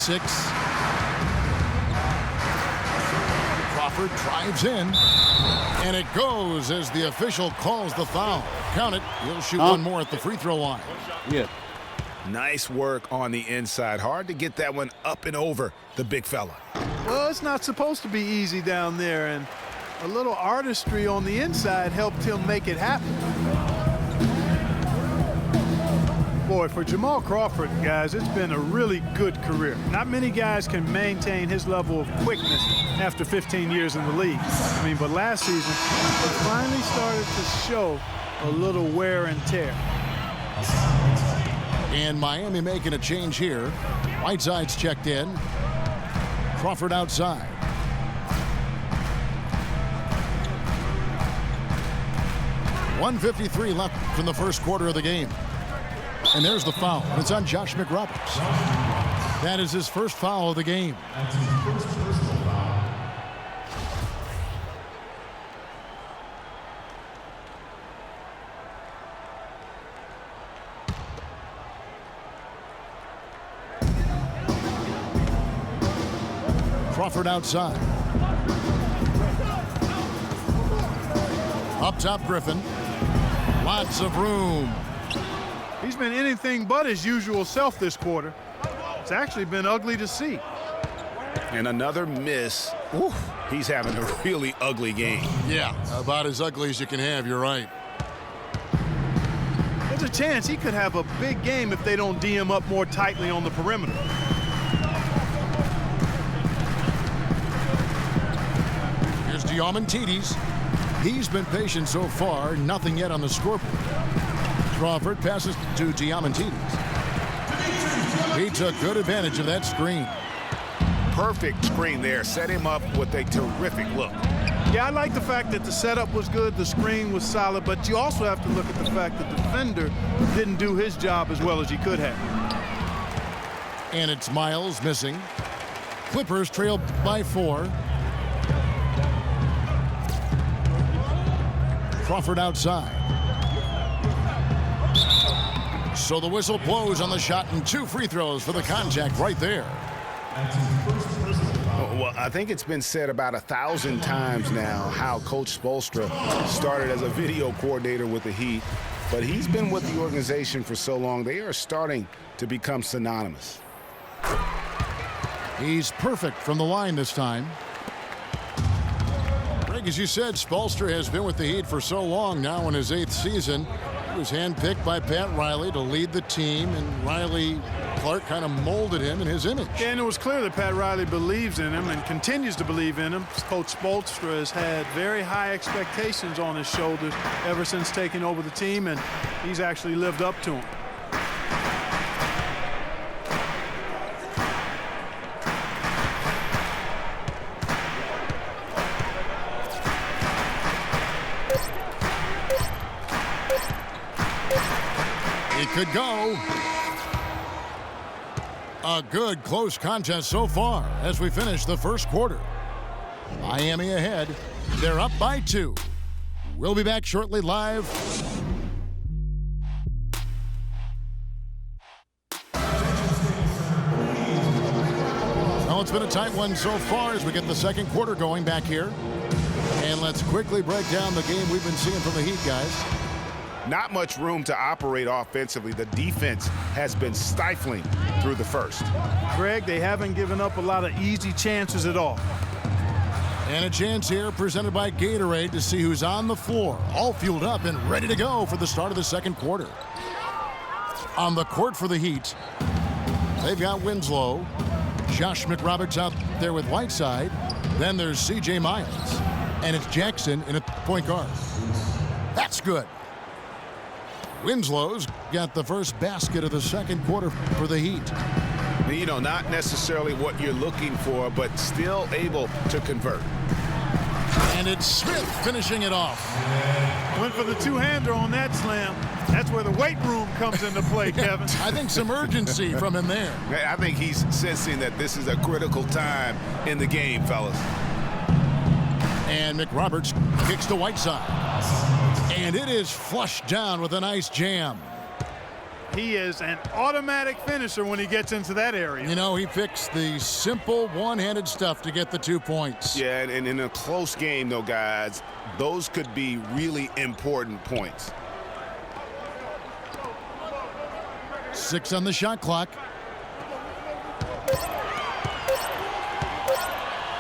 6. Crawford drives in, and it goes as the official calls the foul. Count it. He'll shoot one more at the free throw line. Yeah. Nice work on the inside. Hard to get that one up and over the big fella. Well, it's not supposed to be easy down there, and a little artistry on the inside helped him make it happen. Boy, for Jamal Crawford, guys, it's been a really good career. Not many guys can maintain his level of quickness after 15 years in the league. I mean, but last season, it finally started to show a little wear and tear. And Miami making a change here. Whiteside's checked in. Crawford outside. .153 left from the first quarter of the game. And there's the foul. It's on Josh McRoberts. That is his first foul of the game. Crawford outside. Up top, Griffin. Lots of room. He's been anything but his usual self this quarter. It's actually been ugly to see. And another miss. Ooh, he's having a really ugly game. Yeah, about as ugly as you can have. You're right. There's a chance he could have a big game if they don't D him up more tightly on the perimeter. Here's Diamantidis. He's been patient so far. Nothing yet on the scoreboard. Crawford passes to Diamantidis. He took good advantage of that screen. Perfect screen there. Set him up with a terrific look. Yeah, I like the fact that the setup was good, the screen was solid, but you also have to look at the fact that the defender didn't do his job as well as he could have. And it's Miles missing. Clippers trail by 4. Crawford outside. So the whistle blows on the shot and 2 free throws for the contact right there. Well, I think it's been said about 1,000 times now how Coach Spoelstra started as a video coordinator with the Heat, but he's been with the organization for so long, they are starting to become synonymous. He's perfect from the line this time. Greg, as you said, Spoelstra has been with the Heat for so long now in his 8th season. He was handpicked by Pat Riley to lead the team, and Riley Clark kind of molded him in his image. Yeah, and it was clear that Pat Riley believes in him and continues to believe in him. Coach Spoelstra has had very high expectations on his shoulders ever since taking over the team, and he's actually lived up to them. It could go. A good close contest so far as we finish the first quarter. Miami ahead. They're up by 2. We'll be back shortly live. Well, it's been a tight one so far as we get the second quarter going back here. And let's quickly break down the game we've been seeing from the Heat, guys. Not much room to operate offensively. The defense has been stifling through the first. Greg, they haven't given up a lot of easy chances at all. And a chance here presented by Gatorade to see who's on the floor, all fueled up and ready to go for the start of the second quarter. On the court for the Heat, they've got Winslow. Josh McRoberts out there with Whiteside. Then there's C.J. Miles. And it's Jackson in a point guard. That's good. Winslow's got the first basket of the second quarter for the Heat. You know, not necessarily what you're looking for, but still able to convert. And it's Smith finishing it off. Went for the two-hander on that slam. That's where the weight room comes into play, Kevin. I think some urgency from him there. I think he's sensing that this is a critical time in the game, fellas. And McRoberts kicks to Whiteside. And it is flushed down with a nice jam. He is an automatic finisher when he gets into that area. You know, he fixed the simple one-handed stuff to get the 2 points. Yeah, and in a close game, though, guys, those could be really important points. 6 on the shot clock.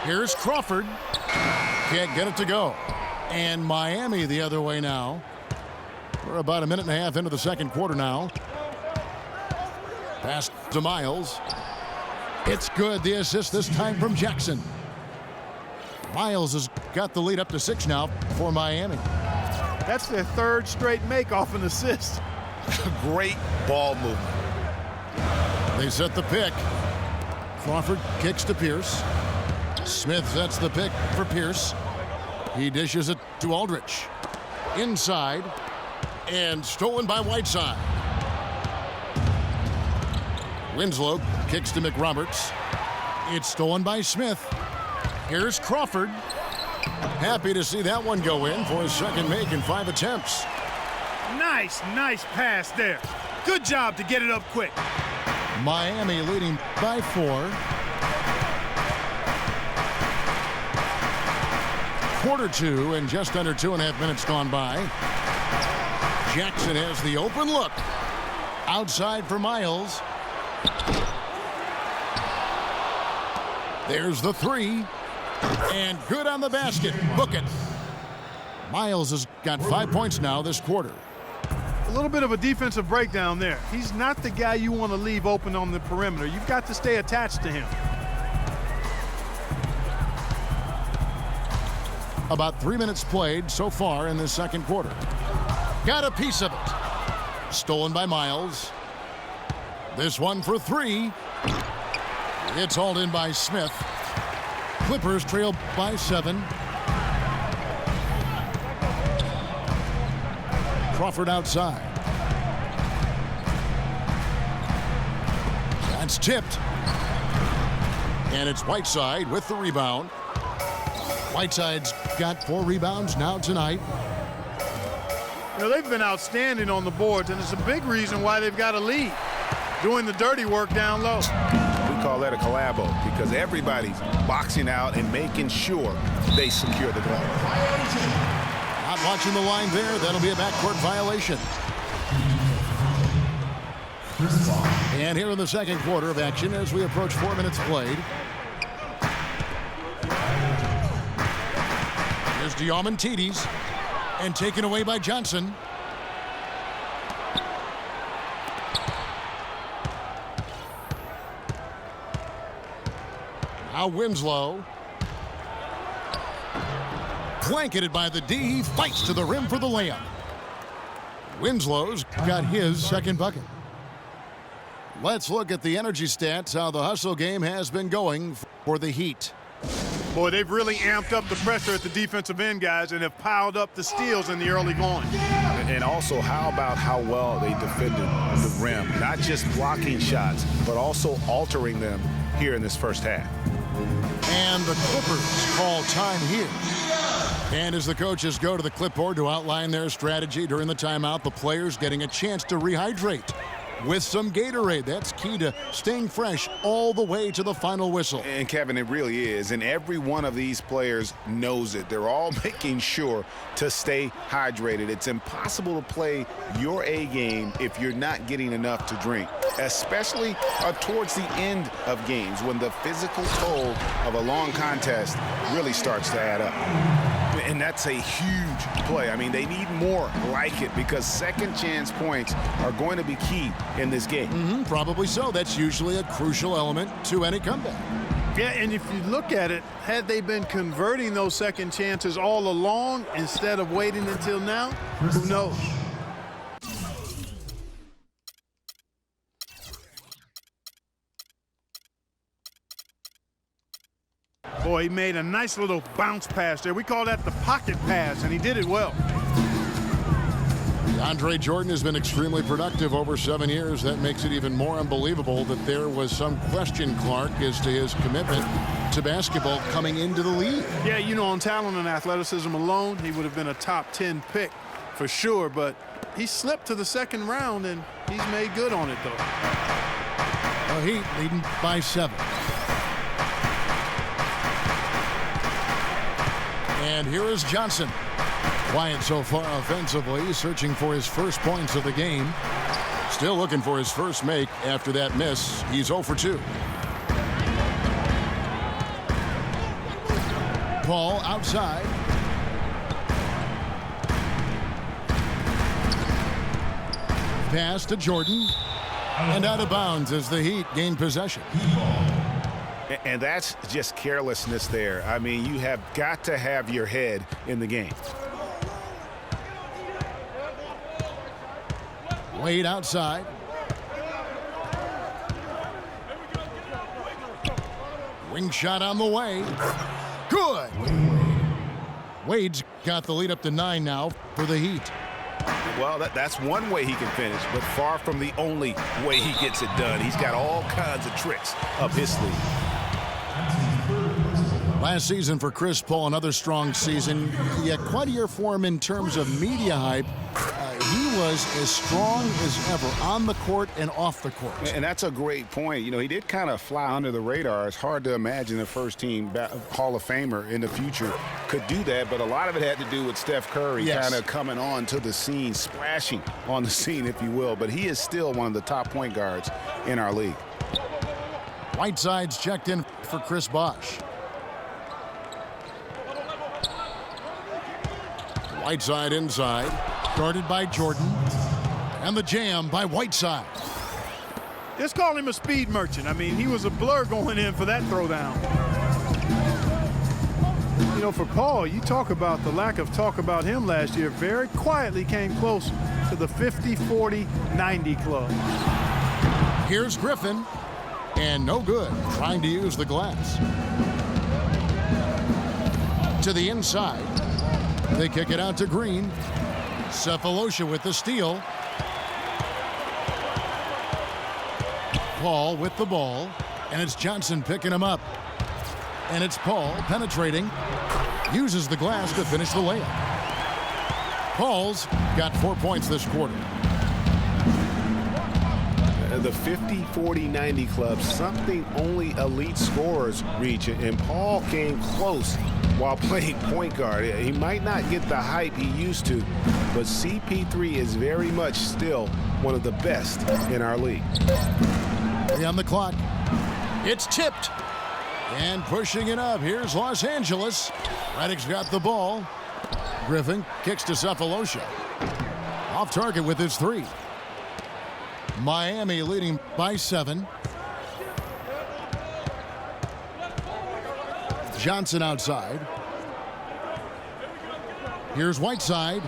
Here's Crawford. Can't get it to go. And Miami the other way now. We're about a minute and a half into the second quarter now. Pass to Miles. It's good. The assist this time from Jackson. Miles has got the lead up to 6 now for Miami. That's their 3rd straight make off an assist. Great ball movement. They set the pick. Crawford kicks to Pierce. Smith sets the pick for Pierce. He dishes it to Aldridge. Inside. And stolen by Whiteside. Winslow kicks to McRoberts. It's stolen by Smith. Here's Crawford. Happy to see that one go in for his second make in 5 attempts. Nice pass there. Good job to get it up quick. Miami leading by 4. Quarter 2 and just under 2.5 minutes gone by. Jackson has the open look. Outside for Miles. There's the 3. And good on the basket. Book it. Miles has got 5 points now this quarter. A little bit of a defensive breakdown there. He's not the guy you want to leave open on the perimeter. You've got to stay attached to him. About 3 minutes played so far in this second quarter. Got a piece of it. Stolen by Miles. This one for 3. It's hauled in by Smith. Clippers trail by 7. Crawford outside. That's tipped. And it's Whiteside with the rebound. Whiteside's got 4 rebounds now tonight. You know, they've been outstanding on the boards, and it's a big reason why they've got a lead. Doing the dirty work down low. We call that a collabo because everybody's boxing out and making sure they secure the ball. Not watching the line there. That'll be a backcourt violation. And here in the second quarter of action as we approach 4 minutes played. Here's Diamantidis. And taken away by Johnson. Now Winslow. Blanketed by the D. He fights to the rim for the layup. Winslow's got his second bucket. Let's look at the energy stats, how the hustle game has been going for the Heat. Boy, they've really amped up the pressure at the defensive end, guys, and have piled up the steals in the early going. And also, how about how well they defended the rim? Not just blocking shots, but also altering them here in this first half. And the Clippers call time here. And as the coaches go to the clipboard to outline their strategy during the timeout, the players getting a chance to rehydrate with some Gatorade. That's key to staying fresh all the way to the final whistle. And Kevin, it really is. And every one of these players knows it. They're all making sure to stay hydrated. It's impossible to play your A game if you're not getting enough to drink, especially towards the end of games when the physical toll of a long contest really starts to add up. And that's a huge play. I mean, they need more like it because second chance points are going to be key in this game. Probably so. That's usually a crucial element to any comeback. Yeah, and if you look at it, had they been converting those second chances all along instead of waiting until now, who knows? Boy, he made a nice little bounce pass there. We call that the pocket pass, and he did it well. Andre Jordan has been extremely productive over 7 years. That makes it even more unbelievable that there was some question, Clark, as to his commitment to basketball coming into the league. Yeah, you know, on talent and athleticism alone, he would have been a top 10 pick for sure, but he slipped to the second round, and he's made good on it, though. The Heat leading by 7. And here is Johnson. Quiet so far offensively, searching for his first points of the game. Still looking for his first make after that miss. He's 0 for 2. Paul outside. Pass to Jordan. And out of bounds as the Heat gain possession. And that's just carelessness there. I mean, you have got to have your head in the game. Wade outside. Wing shot on the way. Good. Wade's got the lead up to 9 now for the Heat. Well, that's one way he can finish, but far from the only way he gets it done. He's got all kinds of tricks up his sleeve. Last season for Chris Paul, another strong season. He had quite a year for him in terms of media hype. He was as strong as ever on the court and off the court. And that's a great point. You know, he did kind of fly under the radar. It's hard to imagine a first-team Hall of Famer in the future could do that, but a lot of it had to do with Steph Curry kind of coming on to the scene, splashing on the scene, if you will. But he is still one of the top point guards in our league. Whiteside's checked in for Chris Bosh. Whiteside inside, guarded by Jordan, and the jam by Whiteside. Just call him a speed merchant. I mean, he was a blur going in for that throwdown. You know, for Paul, you talk about the lack of talk about him last year. Very quietly came close to the 50-40-90 club. Here's Griffin, and no good, trying to use the glass. To the inside. They kick it out to Green. Cephalosha with the steal. Paul with the ball. And it's Johnson picking him up. And it's Paul penetrating. Uses the glass to finish the layup. Paul's got 4 points this quarter. The 50-40-90 club, something only elite scorers reach. And Paul came close while playing point guard. He might not get the hype he used to, but CP3 is very much still one of the best in our league. On the clock. It's tipped. And pushing it up. Here's Los Angeles. Redick's got the ball. Griffin kicks to Cephalosha. Off target with his 3. Miami leading by 7. Johnson outside. Here's Whiteside.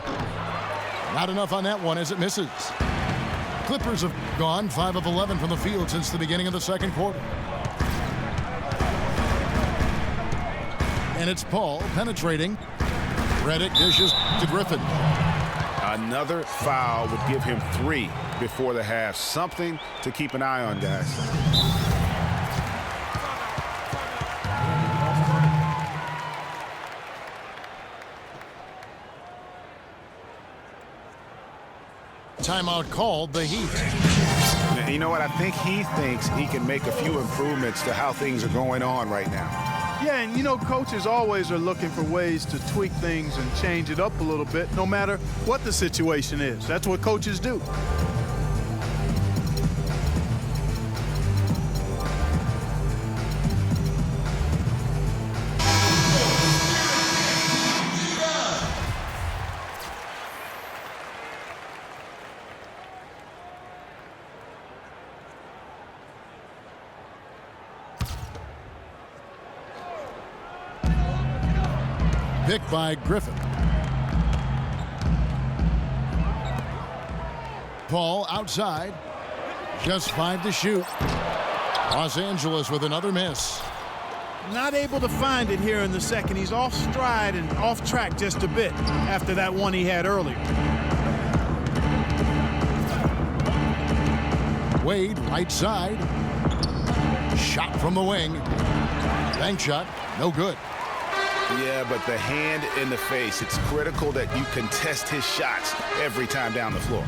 Not enough on that one as it misses. Clippers have gone 5 of 11 from the field since the beginning of the second quarter. And it's Paul penetrating. Redick dishes to Griffin. Another foul would give him 3 before the half. Something to keep an eye on, guys. Timeout called, the Heat. You know what? I think he thinks he can make a few improvements to how things are going on right now. Yeah, and you know, coaches always are looking for ways to tweak things and change it up a little bit, no matter what the situation is. That's what coaches do. Picked by Griffin. Paul outside. Just 5 to shoot. Los Angeles with another miss. Not able to find it here in the second. He's off stride and off track just a bit after that one he had earlier. Wade, right side. Shot from the wing. Bank shot, no good. Yeah, but the hand in the face, it's critical that you contest his shots every time down the floor.